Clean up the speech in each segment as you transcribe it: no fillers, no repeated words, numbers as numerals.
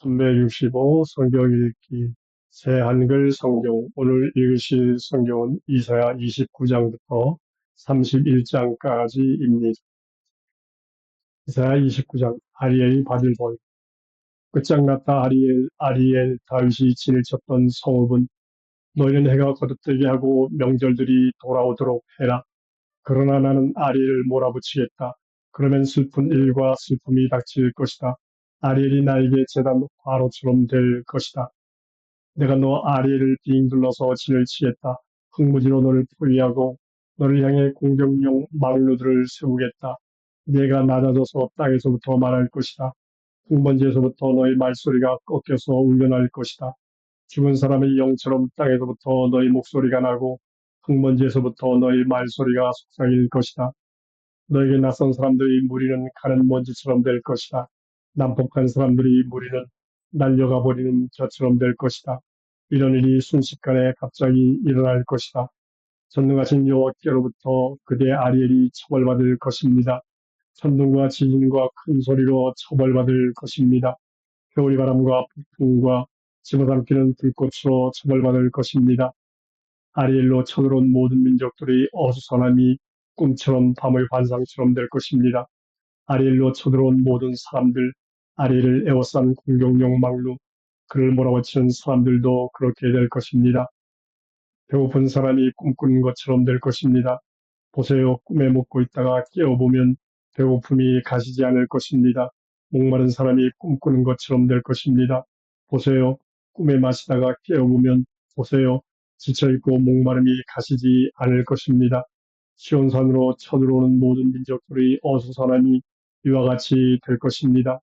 365 성경 읽기 새 한글 성경 오늘 읽으실 성경은 이사야 29장부터 31장까지입니다. 이사야 29장 아리엘이 받을 본 끝장났다 아리엘 다윗이 진을 쳤던 성읍은 너희는 해가 거듭되게 하고 명절들이 돌아오도록 해라. 그러나 나는 아리엘을 몰아붙이겠다. 그러면 슬픈 일과 슬픔이 닥칠 것이다. 아리엘이 나에게 제단 화로처럼 될 것이다. 내가 너 아리엘을 빙 둘러서 진을 치겠다. 흙무지로 너를 포위하고 너를 향해 공격용 망루들을 세우겠다. 내가 낮아져서 땅에서부터 말할 것이다. 흙먼지에서부터 너의 말소리가 꺾여서 울려날 것이다. 죽은 사람의 영처럼 땅에서부터 너의 목소리가 나고 흙먼지에서부터 너의 말소리가 속삭일 것이다. 너에게 낯선 사람들의 무리는 가는 먼지처럼 될 것이다. 난폭한 사람들의 무리는 날려가 버리는 젖처럼 될 것이다. 이런 일이 순식간에 갑자기 일어날 것이다. 전능하신 여호와께로부터 그대 아리엘이 처벌받을 것입니다. 천둥과 지진과 큰 소리로 처벌받을 것입니다. 겨울이 바람과 폭풍과 집어삼키는 불꽃으로 처벌받을 것입니다. 아리엘로 쳐들어온 모든 민족들의 어수선함이 꿈처럼 밤의 환상처럼 될 것입니다. 아리엘로 쳐들어온 모든 사람들, 아리엘을 에워싼 공격용 망루, 그를 몰아붙이는 사람들도 그렇게 될 것입니다. 배고픈 사람이 꿈꾸는 것처럼 될 것입니다. 보세요, 꿈에 먹고 있다가 깨어보면 배고픔이 가시지 않을 것입니다. 목마른 사람이 꿈꾸는 것처럼 될 것입니다. 보세요, 꿈에 마시다가 깨어보면 보세요, 지쳐있고 목마름이 가시지 않을 것입니다. 시온산으로 쳐들어오는 모든 민족들의 어수선함이 이와 같이 될 것입니다.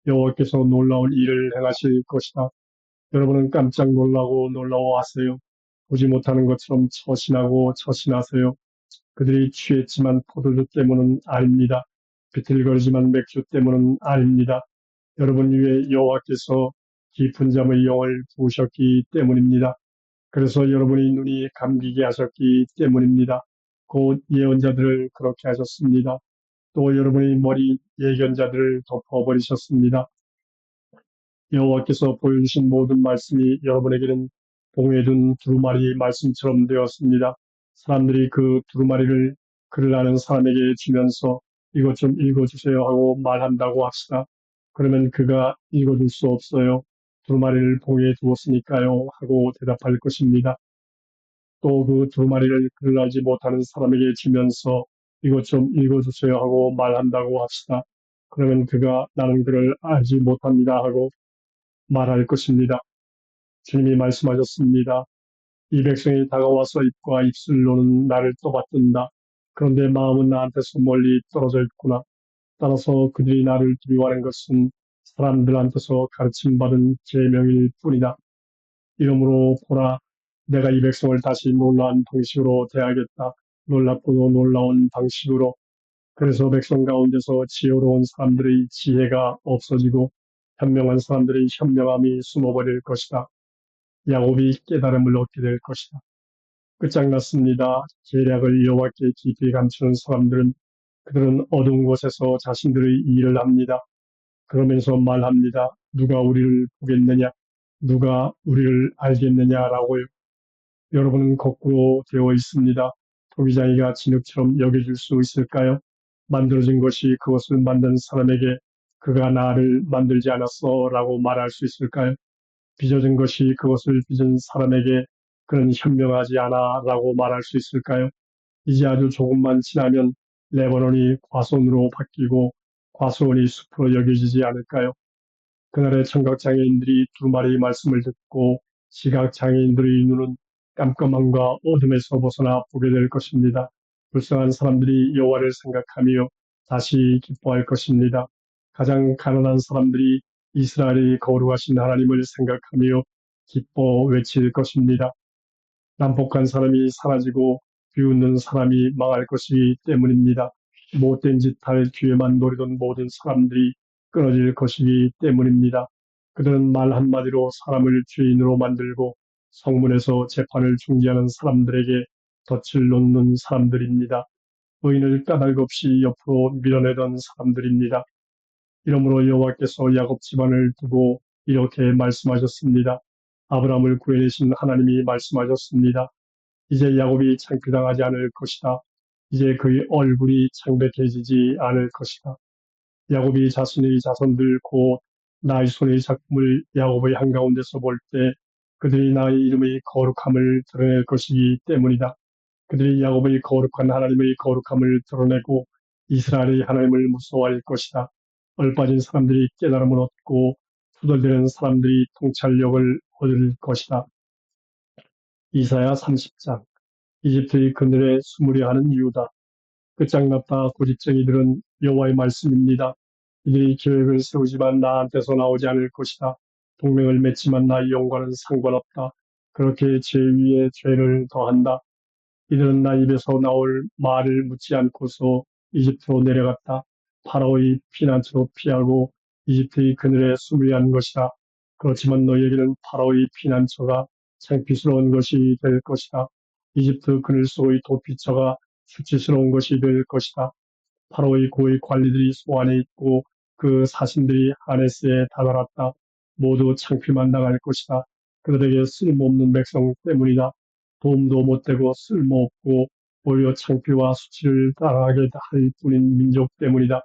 여호와께서 놀라운 일을 행하실 것이다. 여러분은 깜짝 놀라고 놀라워하세요. 보지 못하는 것처럼 처신하고 처신하세요. 그들이 취했지만 포도주 때문은 아닙니다. 비틀거리지만 맥주 때문은 아닙니다. 여러분 위에 여호와께서 깊은 잠의 영을 부으셨기 때문입니다. 그래서 여러분의 눈이 감기게 하셨기 때문입니다. 곧 예언자들을 그렇게 하셨습니다. 또 여러분의 머리 예견자들을 덮어버리셨습니다. 여호와께서 보여주신 모든 말씀이 여러분에게는 봉에 둔 두루마리 말씀처럼 되었습니다. 사람들이 그 두루마리를 글을 아는 사람에게 주면서 이것 좀 읽어주세요 하고 말한다고 합시다. 그러면 그가 읽어줄 수 없어요. 두루마리를 봉에 두었으니까요 하고 대답할 것입니다. 또 그 두루마리를 글을 알지 못하는 사람에게 주면서 이것 좀 읽어주세요 하고 말한다고 합시다. 그러면 그가 나는 글을 알지 못합니다 하고 말할 것입니다. 주님이 말씀하셨습니다. 이 백성이 다가와서 입과 입술로는 나를 떠받든다. 그런데 마음은 나한테서 멀리 떨어져 있구나. 따라서 그들이 나를 두려워하는 것은 사람들한테서 가르침받은 계명일 뿐이다. 이러므로 보라, 내가 이 백성을 다시 놀라운 방식으로 대하겠다. 놀랍고도 놀라운 방식으로. 그래서 백성 가운데서 지혜로운 사람들의 지혜가 없어지고 현명한 사람들의 현명함이 숨어버릴 것이다. 야곱이 깨달음을 얻게 될 것이다. 끝장났습니다. 계략을 여호와께 깊이 감추는 사람들은 그들은 어두운 곳에서 자신들의 일을 합니다. 그러면서 말합니다. 누가 우리를 보겠느냐? 누가 우리를 알겠느냐라고요. 여러분은 거꾸로 되어 있습니다. 토기장이가 진흙처럼 여겨질 수 있을까요? 만들어진 것이 그것을 만든 사람에게 그가 나를 만들지 않았어 라고 말할 수 있을까요? 빚어진 것이 그것을 빚은 사람에게 그는 현명하지 않아 라고 말할 수 있을까요? 이제 아주 조금만 지나면 레바논이 과수원으로 바뀌고 과수원이 숲으로 여겨지지 않을까요? 그날의 청각장애인들이 두루마리 말씀을 듣고 시각장애인들의 눈은 깜깜함과 어둠에서 벗어나 보게 될 것입니다. 불쌍한 사람들이 여호와를 생각하며 다시 기뻐할 것입니다. 가장 가난한 사람들이 이스라엘의 거룩하신 하나님을 생각하며 기뻐 외칠 것입니다. 난폭한 사람이 사라지고 비웃는 사람이 망할 것이기 때문입니다. 못된 짓 할 기회만 노리던 모든 사람들이 끊어질 것이기 때문입니다. 그들은 말 한마디로 사람을 죄인으로 만들고 성문에서 재판을 중지하는 사람들에게 덫을 놓는 사람들입니다. 의인을 까닭없이 옆으로 밀어내던 사람들입니다. 이러므로 여호와께서 야곱 집안을 두고 이렇게 말씀하셨습니다. 아브라함을 구해내신 하나님이 말씀하셨습니다. 이제 야곱이 창피당하지 않을 것이다. 이제 그의 얼굴이 창백해지지 않을 것이다. 야곱이 자신의 자손들 곧 나의 손의 작품을 야곱의 한가운데서 볼 때 그들이 나의 이름의 거룩함을 드러낼 것이기 때문이다. 그들이 야곱의 거룩한 하나님의 거룩함을 드러내고 이스라엘의 하나님을 무서워할 것이다. 얼빠진 사람들이 깨달음을 얻고 투덜대는 사람들이 통찰력을 얻을 것이다. 이사야 30장. 이집트의 그늘에 숨으려 하는 이유다. 끝장났다 고집쟁이들은 여호와의 말씀입니다. 이들이 계획을 세우지만 나한테서 나오지 않을 것이다. 동맹을 맺지만 나의 영과는 상관없다. 그렇게 죄 위에 죄를 더한다. 이들은 나 입에서 나올 말을 묻지 않고서 이집트로 내려갔다. 파라오의 피난처로 피하고 이집트의 그늘에 숨으려 한 것이다. 그렇지만 너희에게는 파라오의 피난처가 창피스러운 것이 될 것이다. 이집트 그늘 속의 도피처가 수치스러운 것이 될 것이다. 파라오의 고위 관리들이 소안에 있고 그 사신들이 하네스에 다다랐다. 모두 창피만 당할 것이다. 그들에게 쓸모없는 백성 때문이다. 도움도 못되고 쓸모없고 오히려 창피와 수치를 당하게 할 뿐인 민족 때문이다.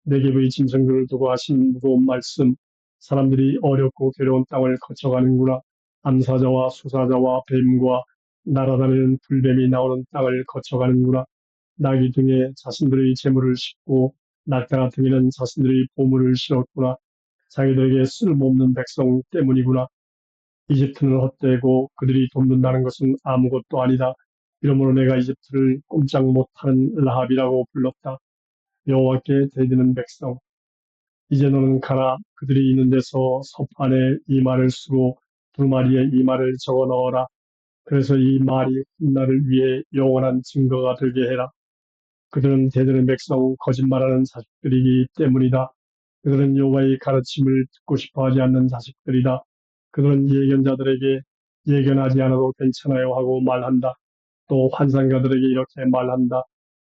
내게의 짐승들을 두고 하신 무거운 말씀, 사람들이 어렵고 괴로운 땅을 거쳐가는구나. 암사자와 수사자와 뱀과 날아다니는 불뱀이 나오는 땅을 거쳐가는구나. 나귀 등에 자신들의 재물을 싣고 낙타 등에는 자신들의 보물을 실었구나. 자기들에게 쓸모없는 백성 때문이구나. 이집트는 헛되고 그들이 돕는다는 것은 아무것도 아니다. 이러므로 내가 이집트를 꼼짝 못하는 라합이라고 불렀다. 여호와께 대드는 백성. 이제 너는 가라. 그들이 있는 데서 서판에 이 말을 쓰고 두루마리에 이 말을 적어 넣어라. 그래서 이 말이 훗날을 위해 영원한 증거가 되게 해라. 그들은 대드는 백성 거짓말하는 자식들이기 때문이다. 그들은 여호와의 가르침을 듣고 싶어하지 않는 자식들이다. 그들은 예견자들에게 예견하지 않아도 괜찮아요 하고 말한다. 또 환상가들에게 이렇게 말한다.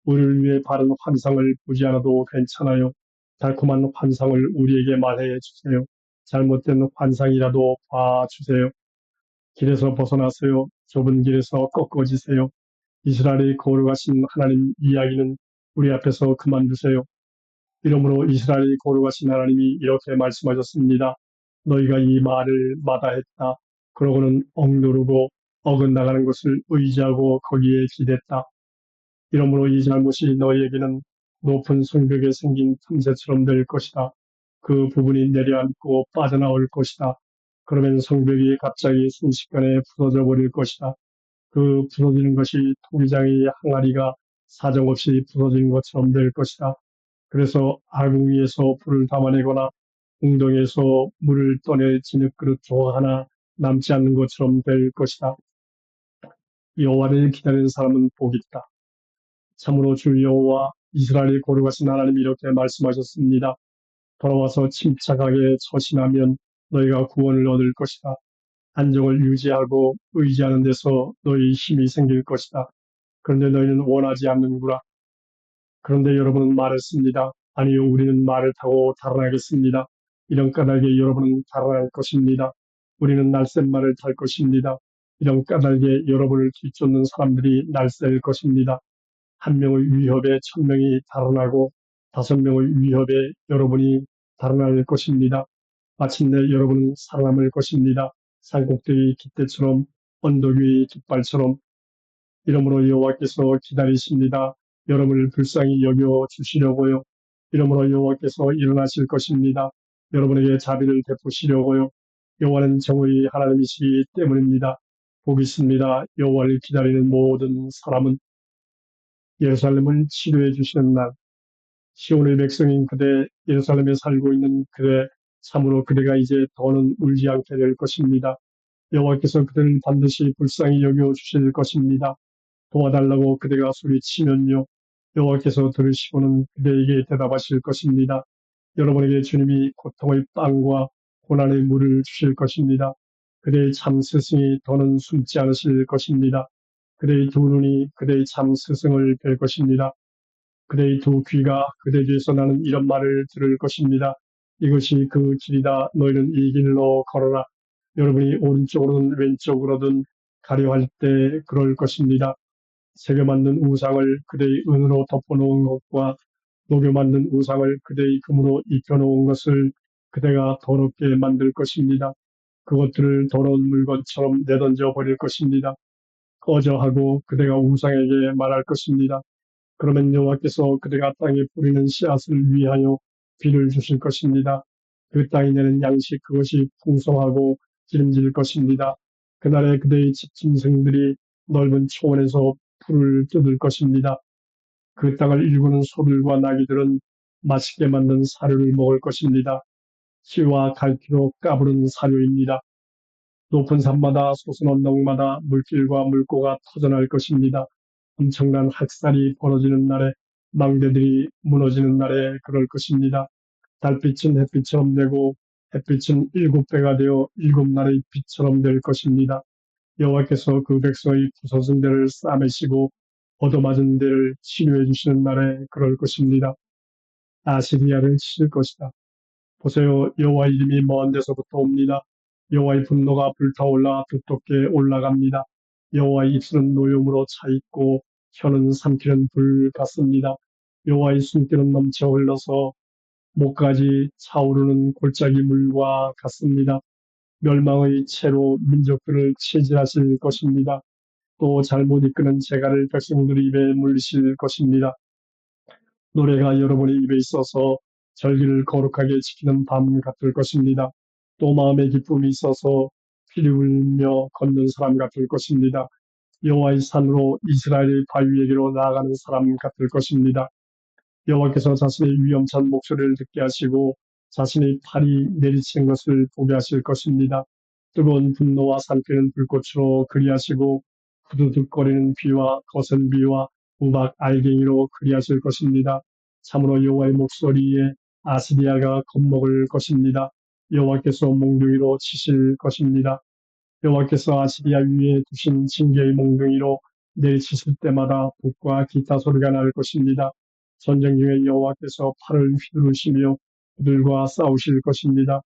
우리를 위해 바른 환상을 보지 않아도 괜찮아요. 달콤한 환상을 우리에게 말해 주세요. 잘못된 환상이라도 봐주세요. 길에서 벗어나세요. 좁은 길에서 꺾어지세요. 이스라엘의 거룩하신 하나님 이야기는 우리 앞에서 그만두세요. 이러므로 이스라엘의 거룩하신 하나님이 이렇게 말씀하셨습니다. 너희가 이 말을 마다했다. 그러고는 억누르고 어긋나가는 것을 의지하고 거기에 기댔다. 이러므로 이 잘못이 너희에게는 높은 성벽에 생긴 틈새처럼 될 것이다. 그 부분이 내려앉고 빠져나올 것이다. 그러면 성벽이 갑자기 순식간에 부서져 버릴 것이다. 그 부서지는 것이 통장의 항아리가 사정없이 부서지는 것처럼 될 것이다. 그래서 아궁 위에서 불을 담아내거나 웅덩이에서 물을 떠내 진흙그릇 조각 하나 남지 않는 것처럼 될 것이다. 여호와를 기다리는 사람은 복이 있다. 참으로 주 여호와 이스라엘의 거룩하신 하나님이 이렇게 말씀하셨습니다. 돌아와서 침착하게 처신하면 너희가 구원을 얻을 것이다. 안정을 유지하고 의지하는 데서 너희 힘이 생길 것이다. 그런데 너희는 원하지 않는구나. 그런데 여러분은 말했습니다. 아니요, 우리는 말을 타고 달아나겠습니다. 이런 까닭에 여러분은 달아날 것입니다. 우리는 날쌘말을 탈 것입니다. 이런 까닭에 여러분을 뒤쫓는 사람들이 날쌘 것입니다. 한 명의 위협에 1000명이 달아나고 5명의 위협에 여러분이 달아날 것입니다. 마침내 여러분은 살아남을 것입니다. 산꼭대기 깃대처럼 언덕 위의 깃발처럼. 이러므로 여호와께서 기다리십니다. 여러분을 불쌍히 여겨 주시려고요. 이러므로 여호와께서 일어나실 것입니다. 여러분에게 자비를 베푸시려고요. 여호와는 정의의 하나님이시기 때문입니다. 복이 있습니다. 여호와를 기다리는 모든 사람은. 예루살렘을 치료해 주시는 날, 시온의 백성인 그대, 예루살렘에 살고 있는 그대, 참으로 그대가 이제 더는 울지 않게 될 것입니다. 여호와께서 그대를 반드시 불쌍히 여겨 주실 것입니다. 도와달라고 그대가 소리치면요, 여호와께서 들으시고는 그대에게 대답하실 것입니다. 여러분에게 주님이 고통의 빵과 고난의 물을 주실 것입니다. 그대의 참 스승이 더는 숨지 않으실 것입니다. 그대의 두 눈이 그대의 참 스승을 뵐 것입니다. 그대의 두 귀가 그대 뒤에서 나는 이런 말을 들을 것입니다. 이것이 그 길이다. 너희는 이 길로 걸어라. 여러분이 오른쪽으로든 왼쪽으로든 가려 할 때 그럴 것입니다. 새겨 만든 우상을 그대의 은으로 덮어놓은 것과 녹여 만든 우상을 그대의 금으로 입혀놓은 것을 그대가 더럽게 만들 것입니다. 그것들을 더러운 물건처럼 내던져 버릴 것입니다. 꺼져 하고 그대가 우상에게 말할 것입니다. 그러면 여호와께서 그대가 땅에 뿌리는 씨앗을 위하여 비를 주실 것입니다. 그 땅이 내는 양식 그것이 풍성하고 기름질 것입니다. 그날에 그대의 집 짐승들이 넓은 초원에서 풀을 뜯을 것입니다. 그 땅을 일구는 소들과 나귀들은 맛있게 만든 사료를 먹을 것입니다. 키와 갈퀴로 까부른 사료입니다. 높은 산마다 솟은 언덕마다 물길과 물고가 터져날 것입니다. 엄청난 학살이 벌어지는 날에 망대들이 무너지는 날에 그럴 것입니다. 달빛은 햇빛처럼 되고 햇빛은 일곱 배가 되어 일곱 날의 빛처럼 될 것입니다. 여호와께서 그 백성의 부서진 데를 싸매시고 얻어맞은 데를 치료해 주시는 날에 그럴 것입니다. 아시리아를 치실 것이다. 보세요. 여호와 이름이 먼 데서부터 옵니다. 여호와의 분노가 불타올라 두텁게 올라갑니다. 여호와의 입술은 노염으로 차있고 혀는 삼키는 불 같습니다. 여호와의 숨결은 넘쳐 흘러서 목까지 차오르는 골짜기 물과 같습니다. 멸망의 채로 민족들을 체질하실 것입니다. 또 잘못 이끄는 재갈을 백성들 입에 물리실 것입니다. 노래가 여러분의 입에 있어서 절기를 거룩하게 지키는 밤 같을 것입니다. 또 마음에 기쁨이 있어서 피리 흘리며 걷는 사람 같을 것입니다. 여호와의 산으로 이스라엘의 바위에게로 나아가는 사람 같을 것입니다. 여호와께서 자신의 위엄찬 목소리를 듣게 하시고 자신의 팔이 내리치는 것을 보게 하실 것입니다. 뜨거운 분노와 삼키는 불꽃으로 그리하시고 후두둑거리는 비와 거센 비와 우박 알갱이로 그리하실 것입니다. 참으로 여호와의 목소리에 아시리아가 겁먹을 것입니다. 여호와께서 몽둥이로 치실 것입니다. 여호와께서 아시리아 위에 두신 징계의 몽둥이로 내리치실 때마다 북과 기타 소리가 날 것입니다. 전쟁 중에 여호와께서 팔을 휘두르시며 그들과 싸우실 것입니다.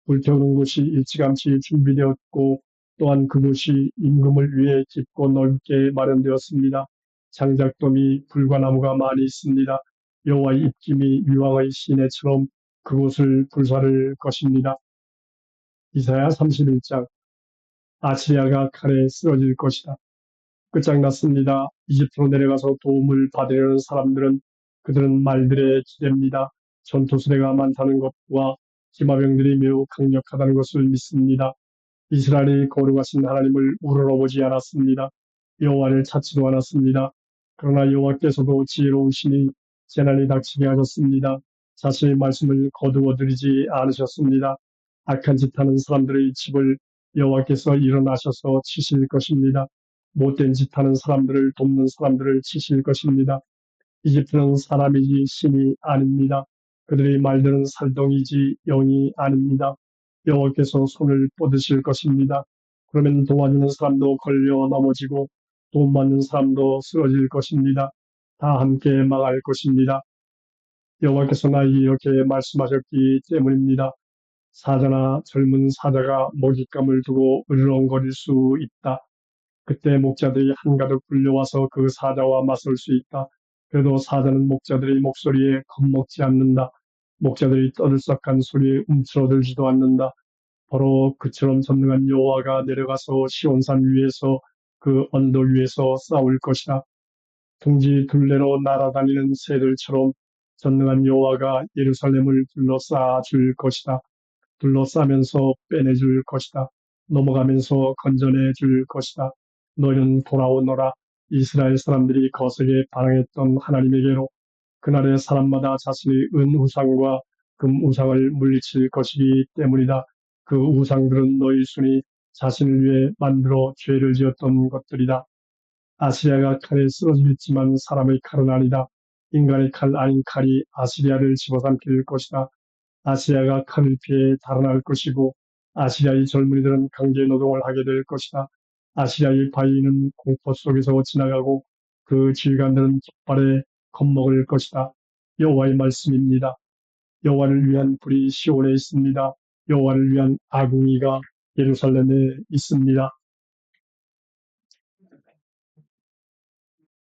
불태우는 곳이 일찌감치 준비되었고 또한 그곳이 임금을 위해 깊고 넓게 마련되었습니다. 장작돔이 불과 나무가 많이 있습니다. 여호와의 입김이 유황의 시내처럼 그곳을 불사를 것입니다. 이사야 31장. 아시리아가 칼에 쓰러질 것이다. 끝장났습니다. 이집트로 내려가서 도움을 받으려는 사람들은 그들은 말들의 기대입니다. 전투수레가 많다는 것과 기마병들이 매우 강력하다는 것을 믿습니다. 이스라엘이 거룩하신 하나님을 우러러보지 않았습니다. 여호와를 찾지도 않았습니다. 그러나 여호와께서도 지혜로우시니 재난이 닥치게 하셨습니다. 자신의 말씀을 거두어들이지 않으셨습니다. 악한 짓 하는 사람들의 집을 여호와께서 일어나셔서 치실 것입니다. 못된 짓 하는 사람들을 돕는 사람들을 치실 것입니다. 이집트는 사람이지 신이 아닙니다. 그들의 말들은 살덩이지 영이 아닙니다. 여호와께서 손을 뻗으실 것입니다. 그러면 도와주는 사람도 걸려 넘어지고 도움 받는 사람도 쓰러질 것입니다. 다 함께 망할 것입니다. 여호와께서 나에게 이렇게 말씀하셨기 때문입니다. 사자나 젊은 사자가 먹잇감을 두고 으르렁거릴 수 있다. 그때 목자들이 한가득 불려와서 그 사자와 맞설 수 있다. 그래도 사자는 목자들의 목소리에 겁먹지 않는다. 목자들이 떠들썩한 소리에 움츠러들지도 않는다. 바로 그처럼 전능한 여호와가 내려가서 시온산 위에서 그 언덕 위에서 싸울 것이다. 둥지 둘레로 날아다니는 새들처럼 전능한 여호와가 예루살렘을 둘러싸 줄 것이다. 둘러싸면서 빼내줄 것이다. 넘어가면서 건져내 줄 것이다. 너희는 돌아오너라. 이스라엘 사람들이 거세게 반항했던 하나님에게로 그날의 사람마다 자신의 은 우상과 금 우상을 물리칠 것이기 때문이다. 그 우상들은 너희 순이 자신을 위해 만들어 죄를 지었던 것들이다. 아시리아가 칼에 쓰러지겠지만 사람의 칼은 아니다. 인간의 칼 아닌 칼이 아시리아를 집어삼킬 것이다. 아시리아가 칼을 피해 달아날 것이고 아시리아의 젊은이들은 강제 노동을 하게 될 것이다. 아시리아의 바위는 공포 속에서 지나가고 그 질간들은 깃발에 겁먹을 것이다. 여호와의 말씀입니다. 여호와를 위한 불이 시온에 있습니다. 여호와를 위한 아궁이가 예루살렘에 있습니다.